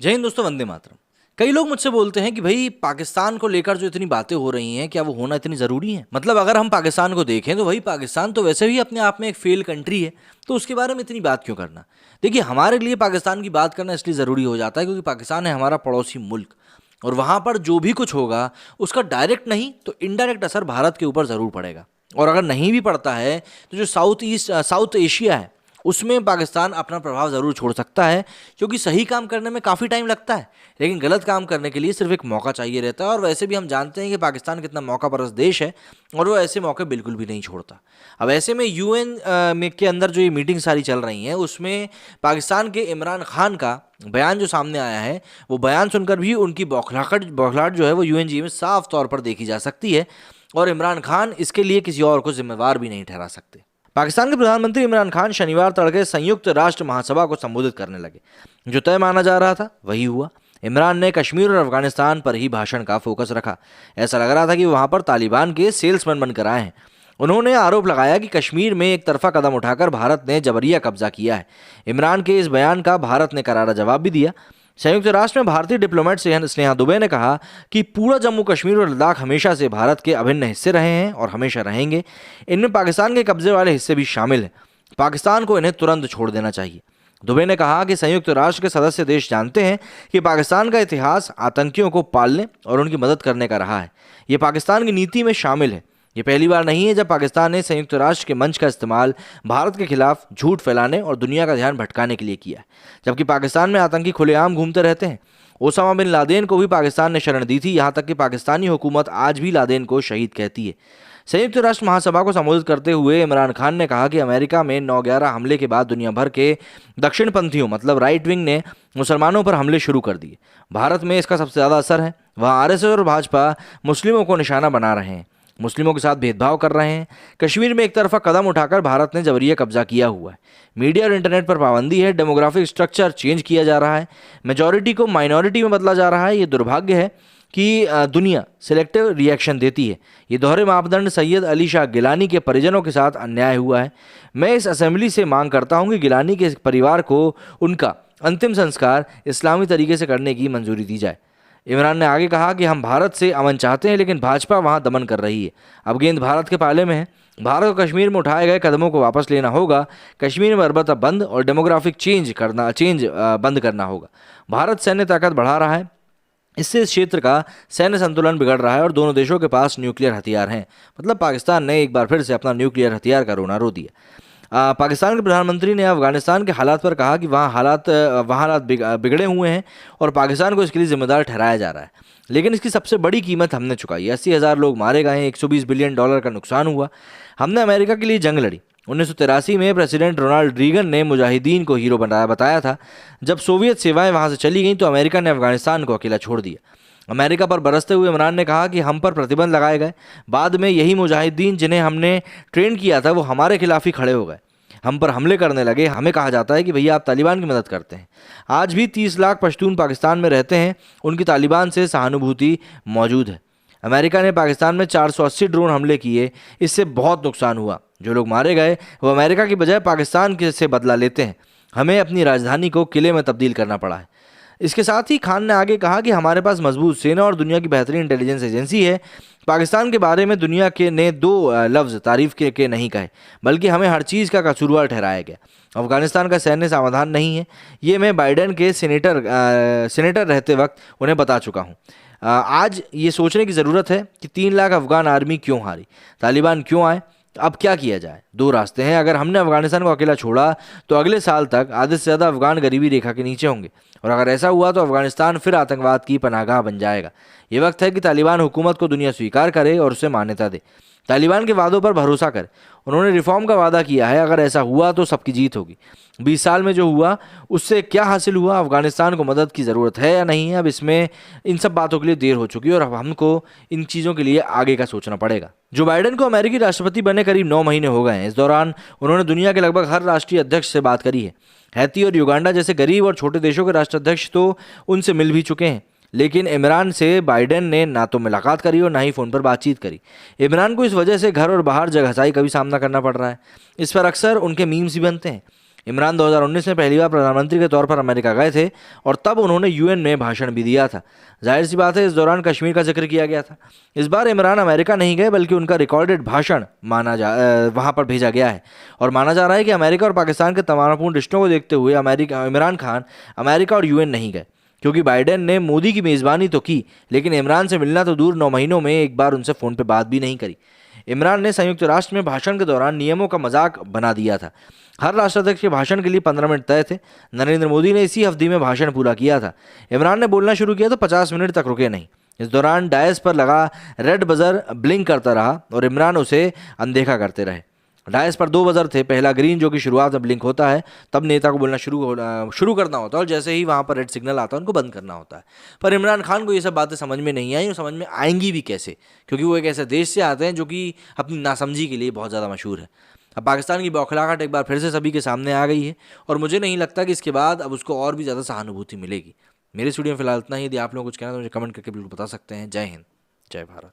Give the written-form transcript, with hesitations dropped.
जय हिंद दोस्तों, वंदे मातरम। कई लोग मुझसे बोलते हैं कि भाई पाकिस्तान को लेकर जो इतनी बातें हो रही हैं, क्या वो होना इतनी ज़रूरी है? मतलब अगर हम पाकिस्तान को देखें तो भाई पाकिस्तान तो वैसे भी अपने आप में एक फेल कंट्री है, तो उसके बारे में इतनी बात क्यों करना? देखिए, हमारे लिए पाकिस्तान की बात करना इसलिए ज़रूरी हो जाता है क्योंकि पाकिस्तान है हमारा पड़ोसी मुल्क, और वहाँ पर जो भी कुछ होगा उसका डायरेक्ट नहीं तो इनडायरेक्ट असर भारत के ऊपर ज़रूर पड़ेगा। और अगर नहीं भी पड़ता है तो जो साउथ एशिया है उसमें पाकिस्तान अपना प्रभाव ज़रूर छोड़ सकता है, क्योंकि सही काम करने में काफ़ी टाइम लगता है, लेकिन गलत काम करने के लिए सिर्फ एक मौका चाहिए रहता है। और वैसे भी हम जानते हैं कि पाकिस्तान कितना मौका परस्त देश है, और वो ऐसे मौके बिल्कुल भी नहीं छोड़ता। अब ऐसे में यूएन में के अंदर जो ये मीटिंग सारी चल रही हैं उसमें पाकिस्तान के इमरान खान का बयान जो सामने आया है, वो बयान सुनकर भी उनकी बौखलाहट जो है वो यूएनजी में साफ तौर पर देखी जा सकती है, और इमरान खान इसके लिए किसी और को जिम्मेवार भी नहीं ठहरा सकते। पाकिस्तान के प्रधानमंत्री इमरान खान शनिवार तड़के संयुक्त राष्ट्र महासभा को संबोधित करने लगे। जो तय माना जा रहा था वही हुआ। इमरान ने कश्मीर और अफगानिस्तान पर ही भाषण का फोकस रखा। ऐसा लग रहा था कि वहां पर तालिबान के सेल्समैन बनकर आए हैं। उन्होंने आरोप लगाया कि कश्मीर में एक तरफा कदम उठाकर भारत ने जबरिया कब्जा किया है। इमरान के इस बयान का भारत ने करारा जवाब भी दिया। संयुक्त राष्ट्र में भारतीय डिप्लोमेट स्नेहा दुबे ने कहा कि पूरा जम्मू कश्मीर और लद्दाख हमेशा से भारत के अभिन्न हिस्से रहे हैं और हमेशा रहेंगे। इनमें पाकिस्तान के कब्जे वाले हिस्से भी शामिल हैं। पाकिस्तान को इन्हें तुरंत छोड़ देना चाहिए। दुबे ने कहा कि संयुक्त राष्ट्र के सदस्य देश जानते हैं कि पाकिस्तान का इतिहास आतंकियों को पालने और उनकी मदद करने का रहा है। ये पाकिस्तान की नीति में शामिल है। ये पहली बार नहीं है जब पाकिस्तान ने संयुक्त राष्ट्र के मंच का इस्तेमाल भारत के खिलाफ झूठ फैलाने और दुनिया का ध्यान भटकाने के लिए किया है। जबकि पाकिस्तान में आतंकी खुलेआम घूमते रहते हैं। ओसामा बिन लादेन को भी पाकिस्तान ने शरण दी थी। यहाँ तक कि पाकिस्तानी हुकूमत आज भी लादेन को शहीद कहती है। संयुक्त राष्ट्र महासभा को संबोधित करते हुए इमरान खान ने कहा कि अमेरिका में 9/11 हमले के बाद दुनिया भर के दक्षिणपंथियों मतलब राइट विंग ने मुसलमानों पर हमले शुरू कर दिए। भारत में इसका सबसे ज़्यादा असर है। वहाँ आरएसएस और भाजपा मुस्लिमों को निशाना बना रहे हैं, मुस्लिमों के साथ भेदभाव कर रहे हैं। कश्मीर में एक तरफा कदम उठाकर भारत ने जबरिया कब्जा किया हुआ है। मीडिया और इंटरनेट पर पाबंदी है। डेमोग्राफिक स्ट्रक्चर चेंज किया जा रहा है। मेजॉरिटी को माइनॉरिटी में बदला जा रहा है। ये दुर्भाग्य है कि दुनिया सिलेक्टिव रिएक्शन देती है। ये दोहरे मापदंड सैयद अली शाह गिलानी के परिजनों के साथ अन्याय हुआ है। मैं इस असेंबली से मांग करता हूँ कि गिलानी के परिवार को उनका अंतिम संस्कार इस्लामी तरीके से करने की मंजूरी दी जाए। इमरान ने आगे कहा कि हम भारत से अमन चाहते हैं, लेकिन भाजपा वहां दमन कर रही है। अब गेंद भारत के पाले में है। भारत को कश्मीर में उठाए गए कदमों को वापस लेना होगा। कश्मीर में बर्बरता बंद और डेमोग्राफिक चेंज बंद करना होगा। भारत सैन्य ताकत बढ़ा रहा है। इससे इस क्षेत्र का सैन्य संतुलन बिगड़ रहा है और दोनों देशों के पास न्यूक्लियर हथियार हैं। मतलब पाकिस्तान ने एक बार फिर से अपना न्यूक्लियर हथियार का रोना रो दिया। पाकिस्तान के प्रधानमंत्री ने अफगानिस्तान के हालात पर कहा कि वहाँ हालात बिगड़े हुए हैं और पाकिस्तान को इसके लिए जिम्मेदार ठहराया जा रहा है, लेकिन इसकी सबसे बड़ी कीमत हमने चुकाई है। 80,000 लोग मारे गए हैं, $120 बिलियन का नुकसान हुआ। हमने अमेरिका के लिए जंग लड़ी। 1983 में प्रेसिडेंट रोनाल्ड रीगन ने मुजाहिदीन को हीरो बताया था। जब सोवियत सेवाएं वहाँ से चली गईं तो अमेरिका ने अफगानिस्तान को अकेला छोड़ दिया। अमेरिका पर बरसते हुए इमरान ने कहा कि हम पर प्रतिबंध लगाए गए। बाद में यही मुजाहिदीन जिन्हें हमने ट्रेन किया था वो हमारे खिलाफ ही खड़े हो गए, हम पर हमले करने लगे। हमें कहा जाता है कि भैया आप तालिबान की मदद करते हैं। आज भी 30 लाख पश्तून पाकिस्तान में रहते हैं। उनकी तालिबान से सहानुभूति मौजूद है। अमेरिका ने पाकिस्तान में 480 ड्रोन हमले किए। इससे बहुत नुकसान हुआ। जो लोग मारे गए वो अमेरिका की बजाय पाकिस्तान से बदला लेते हैं। हमें अपनी राजधानी को किले में तब्दील करना पड़ा है। इसके साथ ही खान ने आगे कहा कि हमारे पास मजबूत सेना और दुनिया की बेहतरीन इंटेलिजेंस एजेंसी है। पाकिस्तान के बारे में दुनिया के ने 2 लफ्ज़ तारीफ के नहीं कहे, बल्कि हमें हर चीज़ का कसूरवार ठहराया गया। अफगानिस्तान का सैन्य समाधान नहीं है। ये मैं बाइडेन के सीनेटर रहते वक्त उन्हें बता चुका हूँ। आज ये सोचने की ज़रूरत है कि 3 लाख अफगान आर्मी क्यों हारी, तालिबान क्यों आए, अब क्या किया जाए। 2 रास्ते हैं। अगर हमने अफगानिस्तान को अकेला छोड़ा तो अगले साल तक आधे से ज़्यादा अफगान गरीबी रेखा के नीचे होंगे, और अगर ऐसा हुआ तो अफगानिस्तान फिर आतंकवाद की पनाहगाह बन जाएगा। ये वक्त है कि तालिबान हुकूमत को दुनिया स्वीकार करे और उसे मान्यता दे। तालिबान के वादों पर भरोसा करे। उन्होंने रिफॉर्म का वादा किया है। अगर ऐसा हुआ तो सबकी जीत होगी। 20 साल में जो हुआ उससे क्या हासिल हुआ, अफगानिस्तान को मदद की ज़रूरत है या नहीं है, अब इसमें इन सब बातों के लिए देर हो चुकी है और अब हमको इन चीज़ों के लिए आगे का सोचना पड़ेगा। जो बाइडेन को अमेरिकी राष्ट्रपति बने करीब 9 महीने हो गए हैं। इस दौरान उन्होंने दुनिया के लगभग हर राष्ट्रीय अध्यक्ष से बात करी है। हैती और युगांडा जैसे गरीब और छोटे देशों के राष्ट्राध्यक्ष तो उनसे मिल भी चुके हैं, लेकिन इमरान से बाइडेन ने ना तो मुलाकात करी और ना ही फ़ोन पर बातचीत करी। इमरान को इस वजह से घर और बाहर जगहसाई का भी सामना करना पड़ रहा है। इस पर अक्सर उनके मीम्स भी बनते हैं। इमरान 2019 में पहली बार प्रधानमंत्री के तौर पर अमेरिका गए थे और तब उन्होंने यूएन में भाषण भी दिया था। जाहिर सी बात है इस दौरान कश्मीर का जिक्र किया गया था। इस बार इमरान अमेरिका नहीं गए बल्कि उनका रिकॉर्डेड भाषण वहां पर भेजा गया है और माना जा रहा है कि अमेरिका और पाकिस्तान के तनावपूर्ण रिश्तों को देखते हुए इमरान खान अमेरिका और यूएन नहीं गए, क्योंकि बाइडेन ने मोदी की मेज़बानी तो की लेकिन इमरान से मिलना तो दूर 9 महीनों में एक बार उनसे फ़ोन पर बात भी नहीं करी। इमरान ने संयुक्त राष्ट्र में भाषण के दौरान नियमों का मजाक बना दिया था। हर राष्ट्राध्यक्ष के भाषण के लिए 15 मिनट तय थे। नरेंद्र मोदी ने इसी अवधि में भाषण पूरा किया था। इमरान ने बोलना शुरू किया तो 50 मिनट तक रुके नहीं। इस दौरान डायस पर लगा रेड बजर ब्लिंक करता रहा और इमरान उसे अनदेखा करते रहे। डायस पर 2 बजर थे, पहला ग्रीन जो कि शुरुआत में ब्लिंक होता है, तब नेता को बोलना शुरू करना होता है और जैसे ही वहाँ पर रेड सिग्नल आता है उनको बंद करना होता है। पर इमरान खान को ये सब बातें समझ में नहीं आई और समझ में आएंगी भी कैसे, क्योंकि वो एक ऐसे देश से आते हैं जो कि अपनी नासमझी के लिए बहुत ज़्यादा मशहूर है। अब पाकिस्तान की बौखलाहट एक बार फिर से सभी के सामने आ गई है और मुझे नहीं लगता कि इसके बाद अब उसको और भी ज़्यादा सहानुभूति मिलेगी। मेरे स्टूडियो में फिलहाल इतना ही। यदि आप लोग कुछ कहना तो मुझे कमेंट करके बिल्कुल बता सकते हैं। जय हिंद, जय भारत।